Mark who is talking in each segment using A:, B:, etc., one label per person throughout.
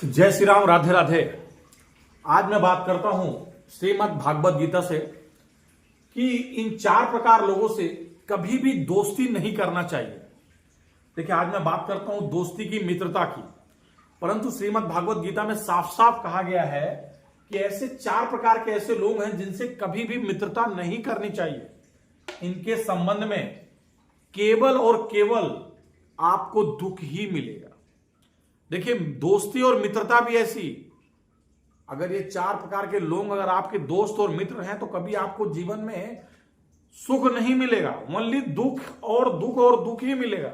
A: जय श्री राम, राधे राधे। आज मैं बात करता हूं श्रीमद् भागवत गीता से कि इन 4 प्रकार लोगों से कभी भी दोस्ती नहीं करना चाहिए। देखिए, आज मैं बात करता हूं दोस्ती की, मित्रता की, परंतु श्रीमद् भागवत गीता में साफ साफ कहा गया है कि ऐसे 4 प्रकार के ऐसे लोग हैं जिनसे कभी भी मित्रता नहीं करनी चाहिए। इनके संबंध में केवल और केवल आपको दुख ही मिलेगा। देखिए, दोस्ती और मित्रता भी ऐसी, अगर ये 4 प्रकार के लोग अगर आपके दोस्त और मित्र हैं तो कभी आपको जीवन में सुख नहीं मिलेगा, ओनली दुख और दुख और दुख ही मिलेगा।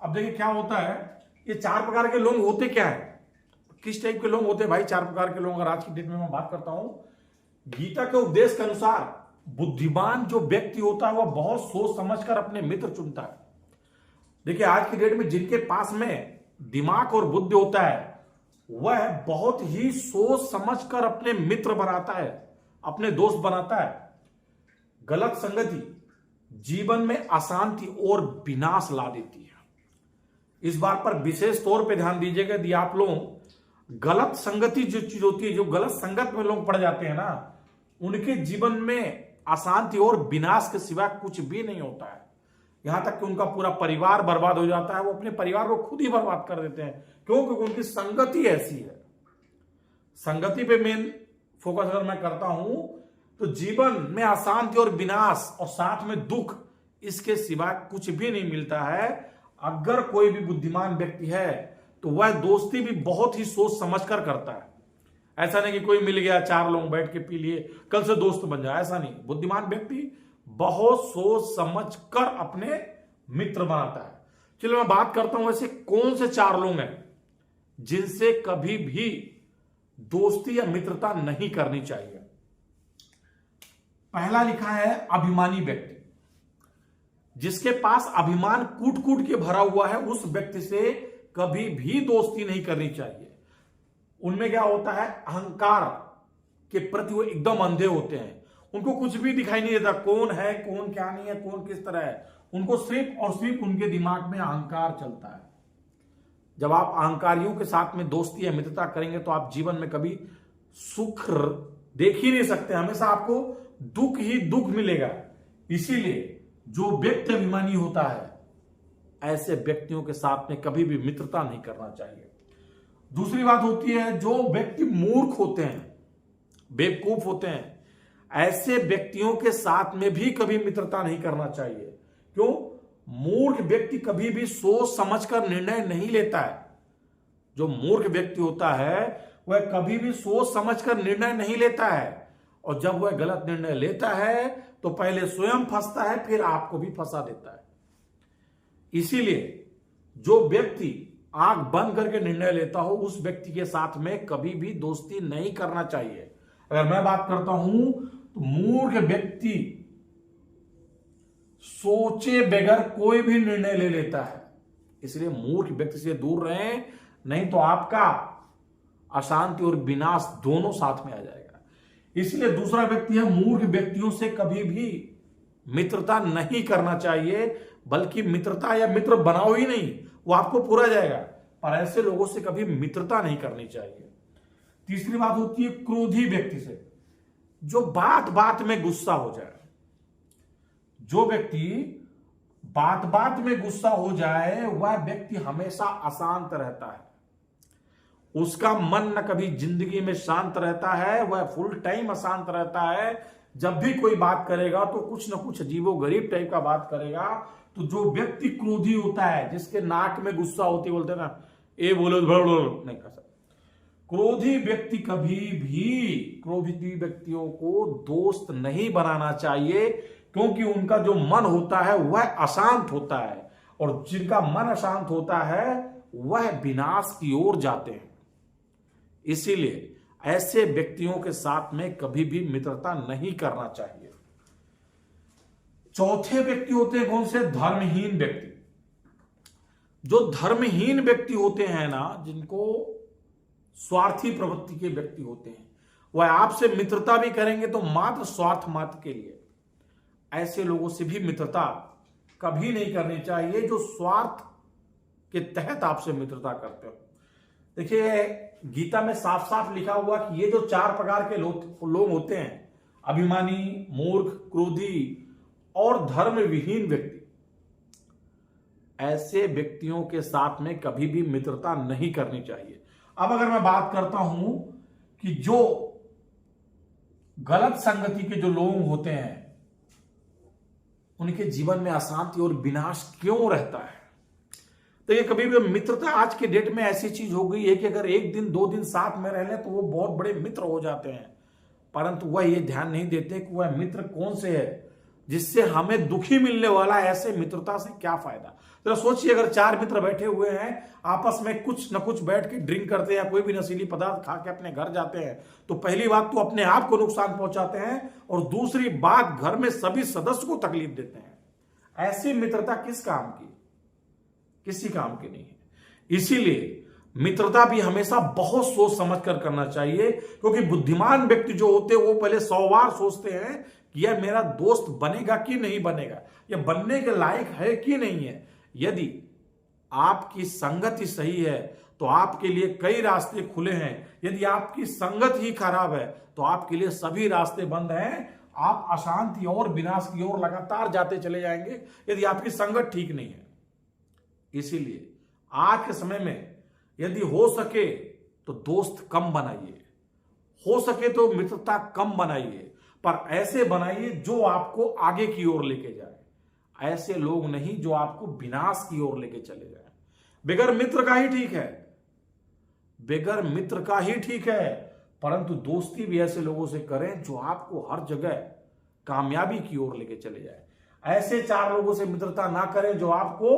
A: अब देखिए क्या होता है, ये 4 प्रकार के लोग होते क्या है, किस टाइप के लोग होते हैं भाई 4 प्रकार के लोग? अगर आज की डेट में मैं बात करता हूं, गीता के उपदेश के अनुसार बुद्धिमान जो व्यक्ति होता है वह बहुत सोच समझकर अपने मित्र चुनता है। देखिए, आज की डेट में जिनके पास में दिमाग और बुद्धि होता है वह बहुत ही सोच समझकर अपने मित्र बनाता है, अपने दोस्त बनाता है। गलत संगति जीवन में अशांति और विनाश ला देती है। इस बात पर विशेष तौर पे ध्यान दीजिएगा। यदि आप लोग गलत संगति जो चीज होती है, जो गलत संगत में लोग पड़ जाते हैं ना, उनके जीवन में अशांति और विनाश के सिवा कुछ भी नहीं होता है। यहां तक कि उनका पूरा परिवार बर्बाद हो जाता है, वो अपने परिवार को खुद ही बर्बाद कर देते हैं। क्यों? क्योंकि उनकी संगति ऐसी है। संगति पे मेन फोकस अगर मैं करता हूं तो जीवन में अशांति और विनाश और साथ में दुख, इसके सिवा कुछ भी नहीं मिलता है। अगर कोई भी बुद्धिमान व्यक्ति है तो वह दोस्ती भी बहुत ही सोच समझ कर करता है। ऐसा नहीं कि कोई मिल गया, 4 लोग बैठ के पी लिए, कल से दोस्त बन जाए, ऐसा नहीं। बुद्धिमान व्यक्ति बहुत सोच समझ कर अपने मित्र बनाता है। चलो मैं बात करता हूं ऐसे कौन से 4 लोग हैं जिनसे कभी भी दोस्ती या मित्रता नहीं करनी चाहिए। पहला लिखा है अभिमानी व्यक्ति। जिसके पास अभिमान कूट कूट के भरा हुआ है, उस व्यक्ति से कभी भी दोस्ती नहीं करनी चाहिए। उनमें क्या होता है, अहंकार के प्रति वो एकदम अंधे होते हैं। उनको कुछ भी दिखाई नहीं देता, कौन है कौन क्या नहीं है, कौन किस तरह है। उनको सिर्फ और सिर्फ उनके दिमाग में अहंकार चलता है। जब आप अहंकारियों के साथ में दोस्ती या मित्रता करेंगे तो आप जीवन में कभी सुख देख ही नहीं सकते, हमेशा आपको दुख ही दुख मिलेगा। इसीलिए जो व्यक्ति अभिमानी होता है, ऐसे व्यक्तियों के साथ में कभी भी मित्रता नहीं करना चाहिए। दूसरी बात होती है, जो व्यक्ति मूर्ख होते हैं, बेवकूफ होते हैं, ऐसे व्यक्तियों के साथ में भी कभी मित्रता नहीं करना चाहिए। क्यों? मूर्ख व्यक्ति कभी भी सोच समझकर निर्णय नहीं लेता है। जो मूर्ख व्यक्ति होता है वह कभी भी सोच समझकर निर्णय नहीं लेता है, और जब वह गलत निर्णय लेता है तो पहले स्वयं फंसता है, फिर आपको भी फंसा देता है। इसीलिए जो व्यक्ति आंख बंद करके निर्णय लेता हो, उस व्यक्ति के साथ में कभी भी दोस्ती नहीं करना चाहिए। अगर मैं बात करता हूं तो मूर्ख व्यक्ति सोचे बगैर कोई भी निर्णय ले लेता है। इसलिए मूर्ख व्यक्ति से दूर रहें, नहीं तो आपका अशांति और विनाश दोनों साथ में आ जाएगा। इसलिए दूसरा व्यक्ति है, मूर्ख व्यक्तियों से कभी भी मित्रता नहीं करना चाहिए, बल्कि मित्रता या मित्र बनाओ ही नहीं, वो आपको पूरा जाएगा। पर ऐसे लोगों से कभी मित्रता नहीं करनी चाहिए। तीसरी बात होती है क्रोधी व्यक्ति से, जो बात बात में गुस्सा हो जाए। जो व्यक्ति बात बात में गुस्सा हो जाए, वह व्यक्ति हमेशा अशांत रहता है। उसका मन न कभी जिंदगी में शांत रहता है, वह फुल टाइम अशांत रहता है। जब भी कोई बात करेगा तो कुछ ना कुछ अजीबो गरीब टाइप का बात करेगा। तो जो व्यक्ति क्रोधी होता है, जिसके नाक में गुस्सा होती, बोलते ना ए बोलो नहीं कर सकता। क्रोधी व्यक्ति कभी भी क्रोधी व्यक्तियों को दोस्त नहीं बनाना चाहिए, क्योंकि उनका जो मन होता है वह अशांत होता है, और जिनका मन अशांत होता है वह विनाश की ओर जाते हैं। इसीलिए ऐसे व्यक्तियों के साथ में कभी भी मित्रता नहीं करना चाहिए। चौथे व्यक्ति होते हैं कौन से? धर्महीन व्यक्ति। जो धर्महीन व्यक्ति होते हैं ना, जिनको स्वार्थी प्रवृत्ति के व्यक्ति होते हैं, वह आपसे मित्रता भी करेंगे तो मात्र स्वार्थ मात्र के लिए। ऐसे लोगों से भी मित्रता कभी नहीं करनी चाहिए, जो स्वार्थ के तहत आपसे मित्रता करते हो। देखिए, गीता में साफ साफ लिखा हुआ कि ये जो 4 प्रकार के लोग होते हैं, अभिमानी, मूर्ख, क्रोधी और धर्म विहीन व्यक्ति, ऐसे व्यक्तियों के साथ में कभी भी मित्रता नहीं करनी चाहिए। अब अगर मैं बात करता हूं कि जो गलत संगति के जो लोग होते हैं उनके जीवन में अशांति और विनाश क्यों रहता है, तो ये कभी भी मित्रता आज के डेट में ऐसी चीज हो गई है कि अगर 1 दिन 2 दिन साथ में रह ले तो वो बहुत बड़े मित्र हो जाते हैं, परंतु वह ये ध्यान नहीं देते कि वह मित्र कौन से है जिससे हमें दुखी मिलने वाला है। ऐसे मित्रता से क्या फायदा। तो सोचिए, अगर 4 मित्र बैठे हुए हैं, आपस में कुछ न कुछ बैठ के ड्रिंक करते हैं या कोई भी नशीली पदार्थ खा के अपने घर जाते हैं, तो पहली बात तो अपने आप को नुकसान पहुंचाते हैं और दूसरी बात घर में सभी सदस्य को तकलीफ देते हैं। ऐसी मित्रता किस काम की, किसी काम की नहीं है। इसीलिए मित्रता भी हमेशा बहुत सोच समझ कर करना चाहिए, क्योंकि बुद्धिमान व्यक्ति जो होते हैं वो पहले 100 बार सोचते हैं कि यह मेरा दोस्त बनेगा कि नहीं बनेगा, यह बनने के लायक है कि नहीं है। यदि आपकी संगति सही है तो आपके लिए कई रास्ते खुले हैं, यदि आपकी संगत ही खराब है तो आपके लिए सभी रास्ते बंद हैं। आप अशांति और विनाश की ओर लगातार जाते चले जाएंगे यदि आपकी संगत ठीक नहीं है। इसीलिए आज के समय में यदि हो सके तो दोस्त कम बनाइए, हो सके तो मित्रता कम बनाइए, पर ऐसे बनाइए जो आपको आगे की ओर लेके जाए। ऐसे लोग नहीं जो आपको विनाश की ओर लेके चले जाए। बगैर मित्र का ही ठीक है, बगैर मित्र का ही ठीक है, परंतु दोस्ती भी ऐसे लोगों से करें जो आपको हर जगह कामयाबी की ओर लेके चले जाए। ऐसे 4 लोगों से मित्रता ना करें जो आपको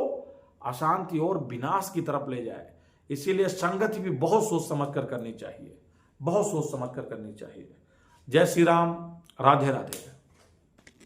A: अशांति और विनाश की तरफ ले जाए। इसीलिए संगति भी बहुत सोच समझ कर करनी चाहिए, बहुत सोच समझ कर करनी चाहिए। जय श्री राम, राधे राधे।